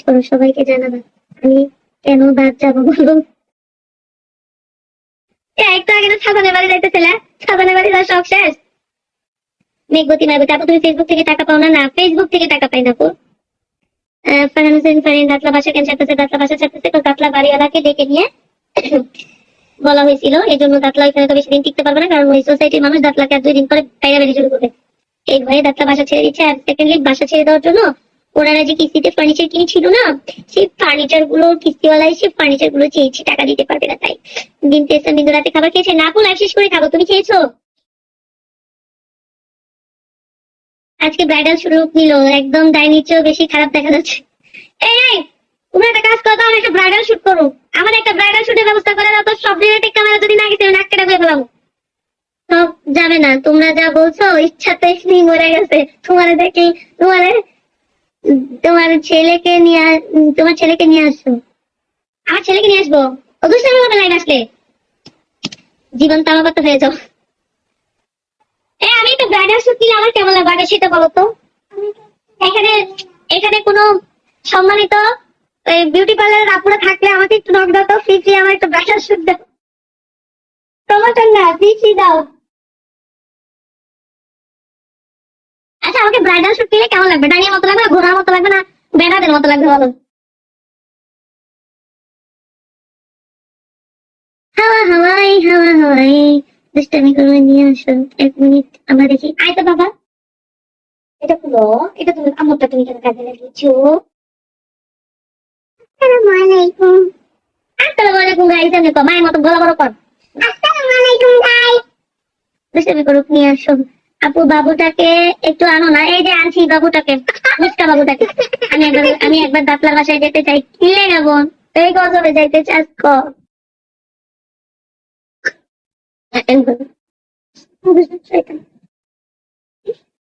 করো, সবাইকে জানাবা আমি কেন বাদ যাবো বলো। একটু আগে তো সাবানের বাড়ি যাইতেছিলে, সাবানের বাড়ি যাওয়ার সব শেষ। মেঘবতী মাইবতী আপু, তুমি ফেসবুক থেকে টাকা পাও না? না, ফেসবুক থেকে টাকা পাই না আপু। ফারহান হোসেন ফারিন দাতলা বাসা কেন ছাড়তেছে? দাতলা বাসা ছাড়তেছে দাতলা বাড়িওয়ালাকে ডেকে নিয়ে বলা হয়েছিল, এই জন্য দাতলা এখানে তো বেশি দিন টিকতে পারবে না, কারণ ওই সোসাইটির মানুষ দাতলাকে আর 2 দিন পরে বাইরে বেরিয়ে শুরু করবে। এই ভয়ে দাতলা বাসা ছেড়ে দিচ্ছে। আর সেকেন্ডলি বাসা ছেড়ে দেওয়ার জন্য ওনারা যে কিস্তিতে ফার্নিচার কিনেছিল না, সেই ফার্নিচার গুলো কিস্তিওয়ালাই সেই ফার্নিচার গুলো চেয়েছি, টাকা দিতে পারবে না। তাই দিন তেসা বিন্দু রাতে খাবার খেয়েছে না? আপু লাইফ শেষ করে খাবো, তুমি খেয়েছো? আজকে ব্রাইডাল শুট নিল, একদম ডাইনির চেয়েও বেশি খারাপ দেখা যাচ্ছে। এই তুমি একটা কাজ করো, আমি একটা ব্রাইডাল শুট করো, আমার একটা ব্রাইডাল শুটের ব্যবস্থা করে দাও তো। সব রিলেটিভ ক্যামেরা যদি না গেছে নাক কেটে দিয়ে ফেলাম। সব যাবে না, তোমরা যা বলছো ইচ্ছাতে মরে গেছে। তোমার দেখি তোমার তোমার ছেলেকে নিয়ে তোমার ছেলেকে নিয়ে আসো। আমার ছেলেকে নিয়ে আসবো? অবশ্যই আমি ওটা লাইন আসলে জীবন তামাকত হয়ে যাও। আমি তো ব্রাইডাল শুট নিলে আমার কেমন লাগবে আগে সেটা বলো তো। এখানে এখানে কোনো সম্মানিত বিউটি পার্লারের আপুরা থাকলে আমাকে একটু নক দাও তো, ফ্রি ফ্রি আমার একটু ব্রাইডাল শুট দাও। প্রমোশন না, ফ্রি ফ্রি দাও। আচ্ছা, আমাকে ব্রাইডাল শুট নিলে কেমন লাগবে? ডাইনির মতো লাগবে, ঘোড়ার মতো লাগবে, না বেড়াদের মতো লাগবে বলো? হাওয়া হাওয়াই হাওয়া হাওয়াই দুষ্টামি করে নিয়ে আসো। 1 মিনিট আমরা দেখি। আয় তো বাবা, এটা খুলো। এটা তুমি আমরটা তুমি কেন কাজে লাগিয়েছো? আসসালামু আলাইকুম। আসসালামু আলাইকুম গাইস, আমি কো মায়ের মতো গলা বড় কর। আসসালামু আলাইকুম গাইস। দুষ্টামি করুক, নিয়ে আসো। আপু বাবুটাকে একটু আনো না। এই যে আনছি বাবুটাকে, মুস্কা বাবুটাকে। আমি একবার দাতলার বাসায় যেতে চাই। কিলে না বোন, এই গজবে যাইতে চাস ক?